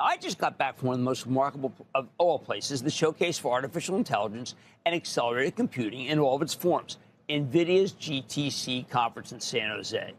Now, I just got back from one of the most remarkable of all places, the showcase for artificial intelligence and accelerated computing in all of its forms, NVIDIA's GTC conference in San Jose.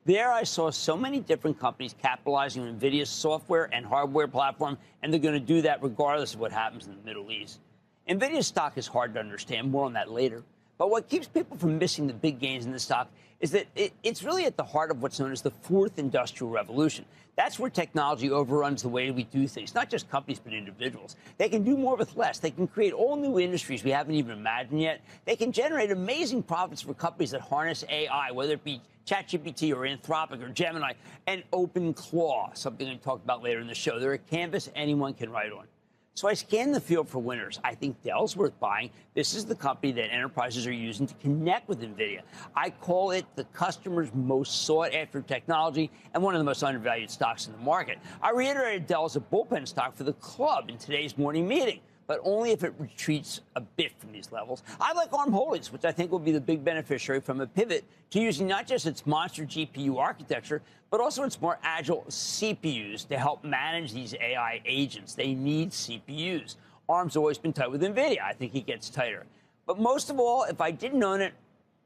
There I saw so many different companies capitalizing on NVIDIA's software and hardware platform, and they're going to do that regardless of what happens in the Middle East. NVIDIA's stock is hard to understand. More on that later. But what keeps people from missing the big gains in the stock is that it's really at the heart of what's known as the fourth industrial revolution. That's where technology overruns the way we do things, not just companies, but individuals. They can do more with less. They can create all new industries we haven't even imagined yet. They can generate amazing profits for companies that harness AI, whether it be ChatGPT or Anthropic or Gemini, and OpenClaw, something I talked about later in the show. They're a canvas anyone can write on. So I scanned the field for winners. I think Dell's worth buying. This is the company that enterprises are using to connect with NVIDIA. I call it the customer's most sought-after technology and one of the most undervalued stocks in the market. I reiterated Dell as a bullpen stock for the club in today's morning meeting, but only if it retreats a bit from these levels. I like ARM Holdings, which I think will be the big beneficiary from a pivot to using not just its monster GPU architecture, but also its more agile CPUs to help manage these AI agents. They need CPUs. ARM's always been tight with NVIDIA. I think it gets tighter. But most of all, if I didn't own it,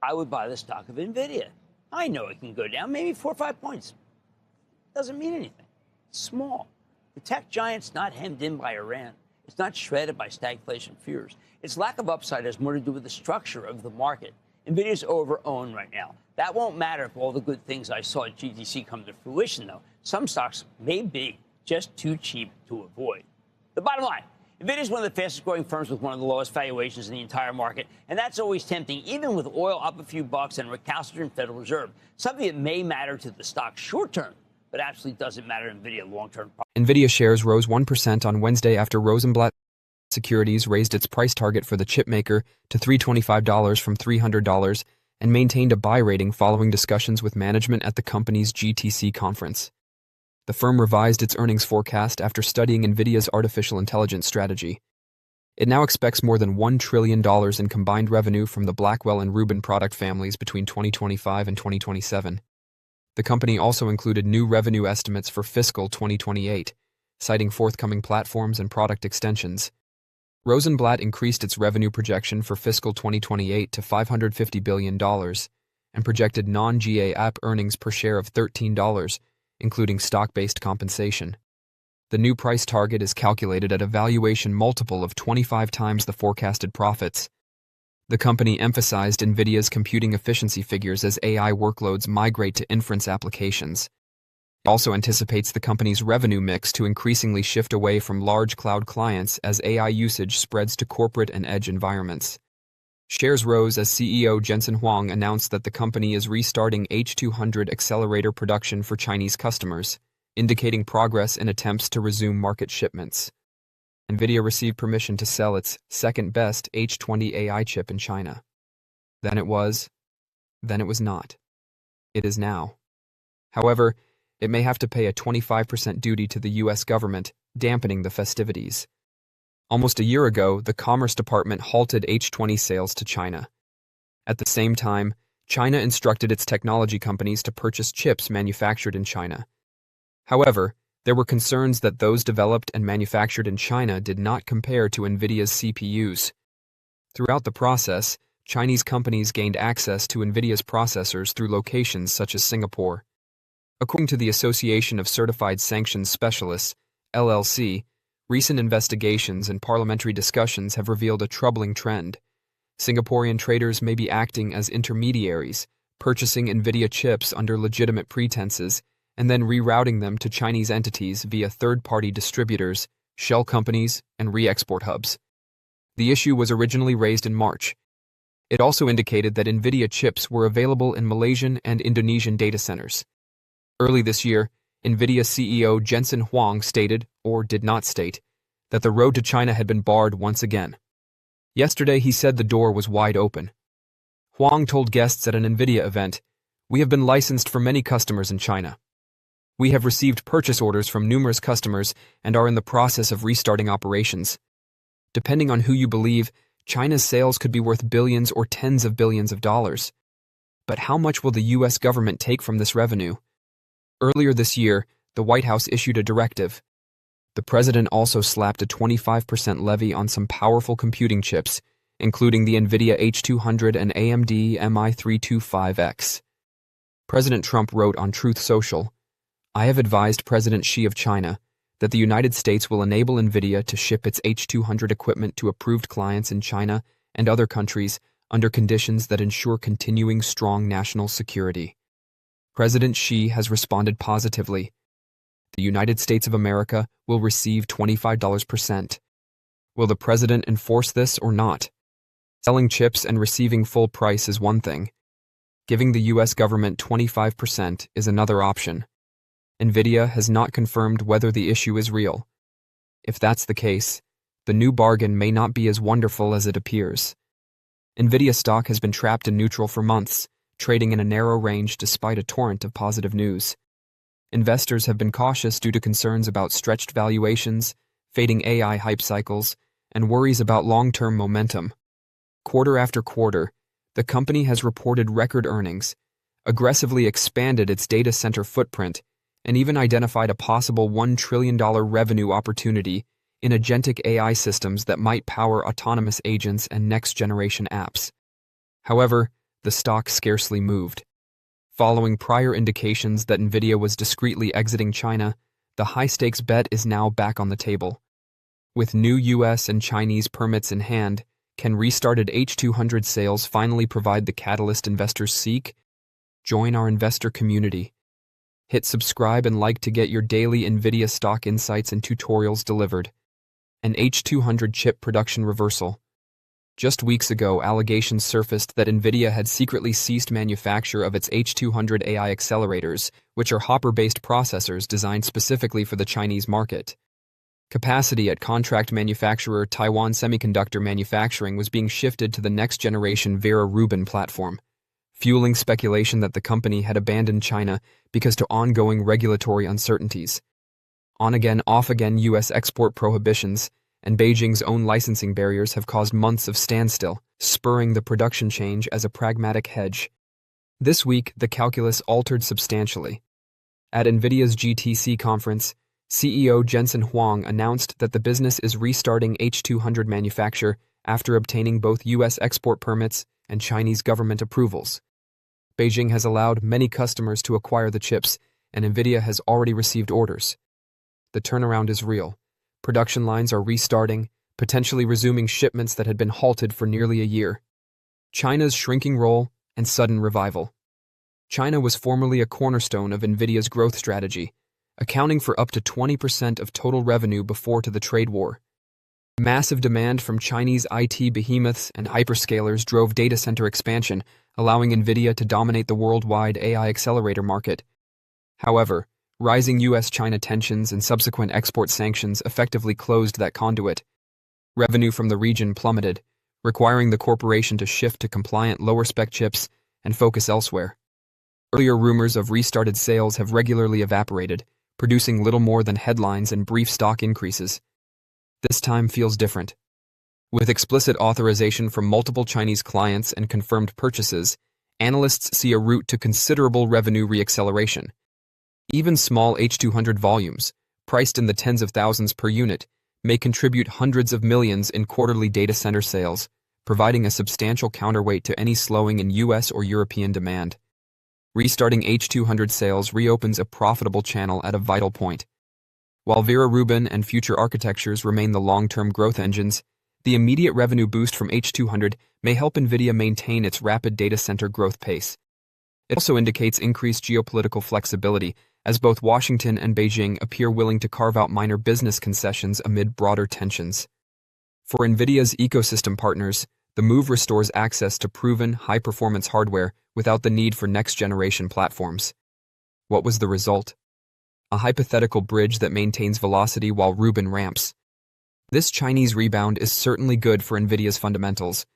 I would buy the stock of NVIDIA. I know it can go down maybe 4 or 5 points. Doesn't mean anything. It's small. The tech giant's not hemmed in by Iran. It's not shredded by stagflation fears. Its lack of upside has more to do with the structure of the market. NVIDIA's over-owned right now. That won't matter if all the good things I saw at GTC come to fruition, though. Some stocks may be just too cheap to avoid. The bottom line, NVIDIA is one of the fastest-growing firms with one of the lowest valuations in the entire market, and that's always tempting, even with oil up a few bucks and a recalcitrant Federal Reserve. Something that may matter to the stock short-term, but absolutely doesn't matter to NVIDIA long-term. NVIDIA shares rose 1% on Wednesday after Rosenblatt Securities raised its price target for the chipmaker to $325 from $300 and maintained a buy rating following discussions with management at the company's GTC conference. The firm revised its earnings forecast after studying NVIDIA's artificial intelligence strategy. It now expects more than $1 trillion in combined revenue from the Blackwell and Rubin product families between 2025 and 2027. The company also included new revenue estimates for fiscal 2028, citing forthcoming platforms and product extensions. Rosenblatt increased its revenue projection for fiscal 2028 to $550 billion and projected non-GAAP earnings per share of $13, including stock-based compensation. The new price target is calculated at a valuation multiple of 25 times the forecasted profits. The company emphasized NVIDIA's computing efficiency figures as AI workloads migrate to inference applications. It also anticipates the company's revenue mix to increasingly shift away from large cloud clients as AI usage spreads to corporate and edge environments. Shares rose as CEO Jensen Huang announced that the company is restarting H200 accelerator production for Chinese customers, indicating progress in attempts to resume market shipments. NVIDIA received permission to sell its second-best H20 AI chip in China. Then it was not. It is now. However, it may have to pay a 25% duty to the U.S. government, dampening the festivities. Almost a year ago, the Commerce Department halted H20 sales to China. At the same time, China instructed its technology companies to purchase chips manufactured in China. However, there were concerns that those developed and manufactured in China did not compare to NVIDIA's CPUs. Throughout the process, Chinese companies gained access to NVIDIA's processors through locations such as Singapore. According to the Association of Certified Sanctions Specialists, LLC, recent investigations and parliamentary discussions have revealed a troubling trend. Singaporean traders may be acting as intermediaries, purchasing NVIDIA chips under legitimate pretenses, and then rerouting them to Chinese entities via third-party distributors, shell companies, and re-export hubs. The issue was originally raised in March. It also indicated that NVIDIA chips were available in Malaysian and Indonesian data centers. Early this year, NVIDIA CEO Jensen Huang stated, or did not state, that the road to China had been barred once again. Yesterday, he said the door was wide open. Huang told guests at an NVIDIA event, "We have been licensed for many customers in China. We have received purchase orders from numerous customers and are in the process of restarting operations. Depending on who you believe, China's sales could be worth billions or tens of billions of dollars. But how much will the U.S. government take from this revenue?" Earlier this year, the White House issued a directive. The president also slapped a 25% levy on some powerful computing chips, including the Nvidia H200 and AMD MI325X. President Trump wrote on Truth Social, "I have advised President Xi of China that the United States will enable Nvidia to ship its H200 equipment to approved clients in China and other countries under conditions that ensure continuing strong national security." President Xi has responded positively. The United States of America will receive $25 per cent. Will the president enforce this or not? Selling chips and receiving full price is one thing. Giving the U.S. government 25% is another option. Nvidia has not confirmed whether the issue is real. If that's the case, the new bargain may not be as wonderful as it appears. Nvidia stock has been trapped in neutral for months, trading in a narrow range despite a torrent of positive news. Investors have been cautious due to concerns about stretched valuations, fading AI hype cycles, and worries about long-term momentum. Quarter after quarter, the company has reported record earnings, aggressively expanded its data center footprint, and even identified a possible $1 trillion revenue opportunity in agentic AI systems that might power autonomous agents and next-generation apps. However, the stock scarcely moved. Following prior indications that Nvidia was discreetly exiting China, the high-stakes bet is now back on the table. With new U.S. and Chinese permits in hand, can restarted H200 sales finally provide the catalyst investors seek? Join our investor community. Hit subscribe and like to get your daily Nvidia stock insights and tutorials delivered. An H200 chip production reversal. Just weeks ago, allegations surfaced that Nvidia had secretly ceased manufacture of its H200 AI accelerators, which are Hopper-based processors designed specifically for the Chinese market. Capacity at contract manufacturer Taiwan Semiconductor Manufacturing was being shifted to the next-generation Vera Rubin platform, fueling speculation that the company had abandoned China because of ongoing regulatory uncertainties. On-again, off-again U.S. export prohibitions and Beijing's own licensing barriers have caused months of standstill, spurring the production change as a pragmatic hedge. This week, the calculus altered substantially. At Nvidia's GTC conference, CEO Jensen Huang announced that the business is restarting H200 manufacture after obtaining both U.S. export permits and Chinese government approvals. Beijing has allowed many customers to acquire the chips, and Nvidia has already received orders. The turnaround is real. Production lines are restarting, potentially resuming shipments that had been halted for nearly a year. China's shrinking role and sudden revival. China was formerly a cornerstone of Nvidia's growth strategy, accounting for up to 20% of total revenue before the trade war. Massive demand from Chinese IT behemoths and hyperscalers drove data center expansion, allowing Nvidia to dominate the worldwide AI accelerator market. However, rising U.S.-China tensions and subsequent export sanctions effectively closed that conduit. Revenue from the region plummeted, requiring the corporation to shift to compliant lower-spec chips and focus elsewhere. Earlier rumors of restarted sales have regularly evaporated, producing little more than headlines and brief stock increases. This time feels different. With explicit authorization from multiple Chinese clients and confirmed purchases, analysts see a route to considerable revenue reacceleration. Even small H200 volumes, priced in the tens of thousands per unit, may contribute hundreds of millions in quarterly data center sales, providing a substantial counterweight to any slowing in U.S. or European demand. Restarting H200 sales reopens a profitable channel at a vital point. While Vera Rubin and future architectures remain the long-term growth engines, the immediate revenue boost from H200 may help Nvidia maintain its rapid data center growth pace. It also indicates increased geopolitical flexibility, as both Washington and Beijing appear willing to carve out minor business concessions amid broader tensions. For Nvidia's ecosystem partners, the move restores access to proven, high-performance hardware without the need for next-generation platforms. What was the result? A hypothetical bridge that maintains velocity while Rubin ramps. This Chinese rebound is certainly good for Nvidia's fundamentals.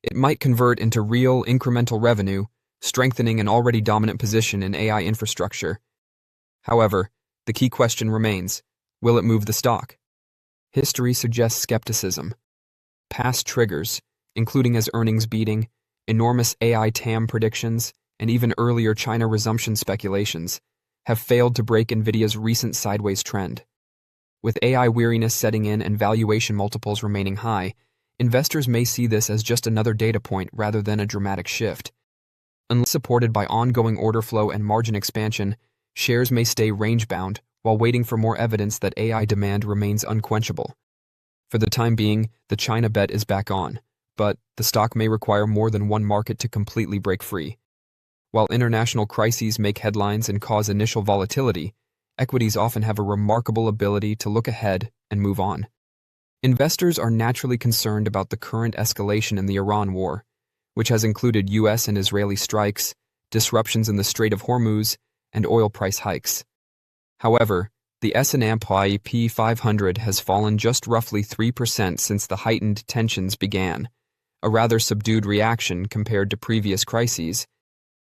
It might convert into real, incremental revenue, strengthening an already dominant position in AI infrastructure. However, the key question remains, will it move the stock? History suggests skepticism. Past triggers, including as earnings beating, enormous AI TAM predictions, and even earlier China resumption speculations, have failed to break Nvidia's recent sideways trend. With AI weariness setting in and valuation multiples remaining high, investors may see this as just another data point rather than a dramatic shift. Unless supported by ongoing order flow and margin expansion, shares may stay range-bound while waiting for more evidence that AI demand remains unquenchable. For the time being, the China bet is back on, but the stock may require more than one market to completely break free. While international crises make headlines and cause initial volatility, equities often have a remarkable ability to look ahead and move on. Investors are naturally concerned about the current escalation in the Iran war, which has included U.S. and Israeli strikes, disruptions in the Strait of Hormuz, and oil price hikes. However, the S&P 500 has fallen just roughly 3% since the heightened tensions began, a rather subdued reaction compared to previous crises.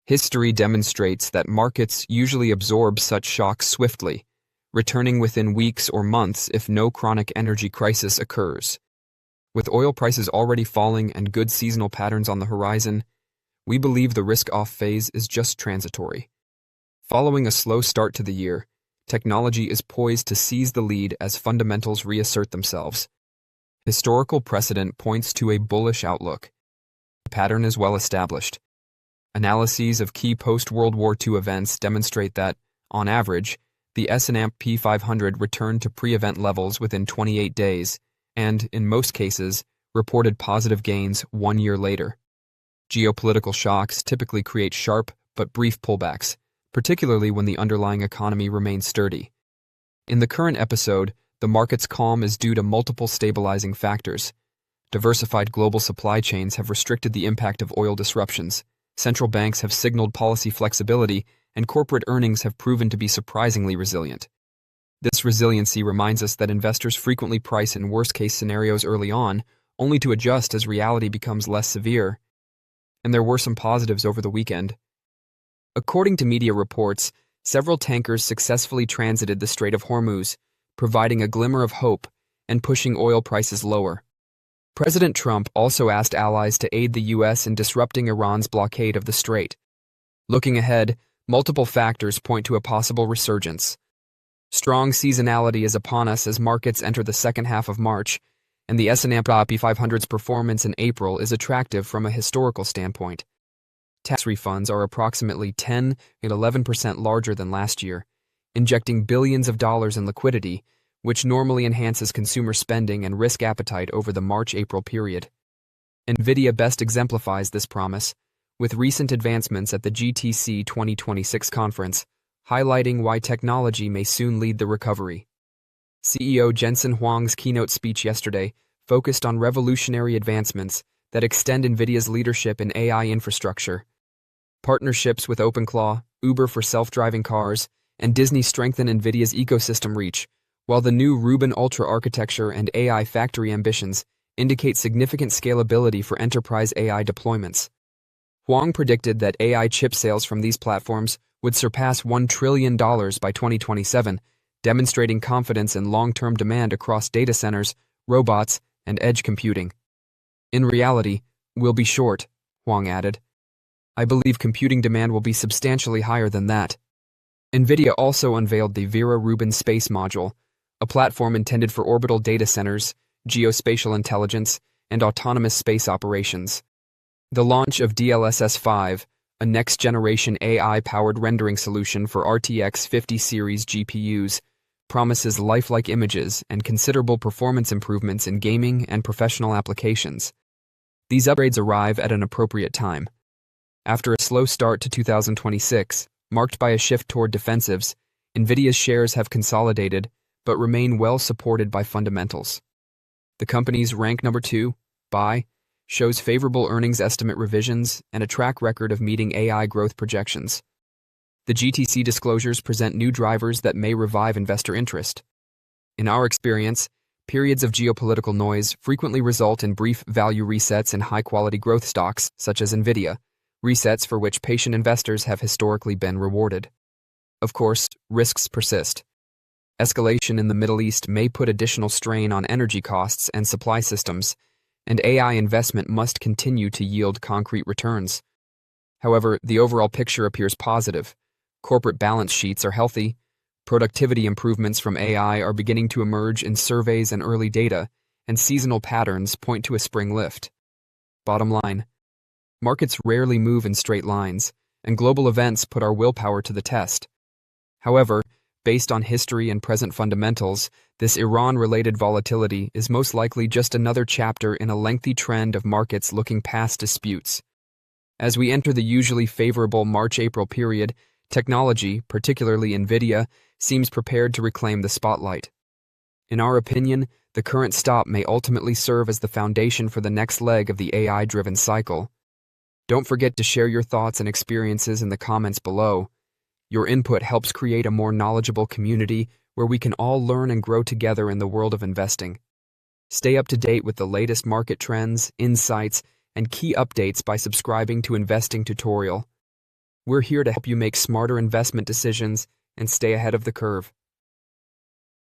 History demonstrates that markets usually absorb such shocks swiftly, returning within weeks or months if no chronic energy crisis occurs. With oil prices already falling and good seasonal patterns on the horizon, we believe the risk-off phase is just transitory. Following a slow start to the year, technology is poised to seize the lead as fundamentals reassert themselves. Historical precedent points to a bullish outlook. The pattern is well established. Analyses of key post-World War II events demonstrate that, on average, the S&P 500 returned to pre-event levels within 28 days, and, in most cases, reported positive gains 1 year later. Geopolitical shocks typically create sharp but brief pullbacks, particularly when the underlying economy remains sturdy. In the current episode, the market's calm is due to multiple stabilizing factors. Diversified global supply chains have restricted the impact of oil disruptions, central banks have signaled policy flexibility, and corporate earnings have proven to be surprisingly resilient. This resiliency reminds us that investors frequently price in worst-case scenarios early on, only to adjust as reality becomes less severe. And there were some positives over the weekend. According to media reports, several tankers successfully transited the Strait of Hormuz, providing a glimmer of hope and pushing oil prices lower. President Trump also asked allies to aid the U.S. in disrupting Iran's blockade of the strait. Looking ahead, multiple factors point to a possible resurgence. Strong seasonality is upon us as markets enter the second half of March, and the S&P 500's performance in April is attractive from a historical standpoint. Tax refunds are approximately 10 and 11% larger than last year, injecting billions of dollars in liquidity, which normally enhances consumer spending and risk appetite over the March-April period. Nvidia best exemplifies this promise, with recent advancements at the GTC 2026 conference, highlighting why technology may soon lead the recovery. CEO Jensen Huang's keynote speech yesterday focused on revolutionary advancements that extend Nvidia's leadership in AI infrastructure. Partnerships with OpenClaw, Uber for self-driving cars, and Disney strengthen Nvidia's ecosystem reach, while the new Rubin Ultra architecture and AI factory ambitions indicate significant scalability for enterprise AI deployments. Huang predicted that AI chip sales from these platforms would surpass $1 trillion by 2027, demonstrating confidence in long-term demand across data centers, robots, and edge computing. In reality, we'll be short, Huang added. I believe computing demand will be substantially higher than that. Nvidia also unveiled the Vera Rubin Space Module, a platform intended for orbital data centers, geospatial intelligence, and autonomous space operations. The launch of DLSS-5, a next-generation AI-powered rendering solution for RTX 50 series GPUs, promises lifelike images and considerable performance improvements in gaming and professional applications. These upgrades arrive at an appropriate time. After a slow start to 2026, marked by a shift toward defensives, Nvidia's shares have consolidated but remain well supported by fundamentals. The company's rank number 2, buy, shows favorable earnings estimate revisions and a track record of meeting AI growth projections. The GTC disclosures present new drivers that may revive investor interest. In our experience, periods of geopolitical noise frequently result in brief value resets in high-quality growth stocks, such as Nvidia, resets for which patient investors have historically been rewarded. Of course, risks persist. Escalation in the Middle East may put additional strain on energy costs and supply systems, and AI investment must continue to yield concrete returns. However, the overall picture appears positive. Corporate balance sheets are healthy, Productivity improvements from AI are beginning to emerge in surveys and early data, and seasonal patterns point to a spring lift. Bottom line, markets rarely move in straight lines, and global events put our willpower to the test. However, based on history and present fundamentals, this Iran-related volatility is most likely just another chapter in a lengthy trend of markets looking past disputes. As we enter the usually favorable March-April period, technology, particularly Nvidia, seems prepared to reclaim the spotlight. In our opinion, the current stop may ultimately serve as the foundation for the next leg of the AI-driven cycle. Don't forget to share your thoughts and experiences in the comments below. Your input helps create a more knowledgeable community where we can all learn and grow together in the world of investing. Stay up to date with the latest market trends, insights, and key updates by subscribing to Investing Tutorial. We're here to help you make smarter investment decisions and stay ahead of the curve.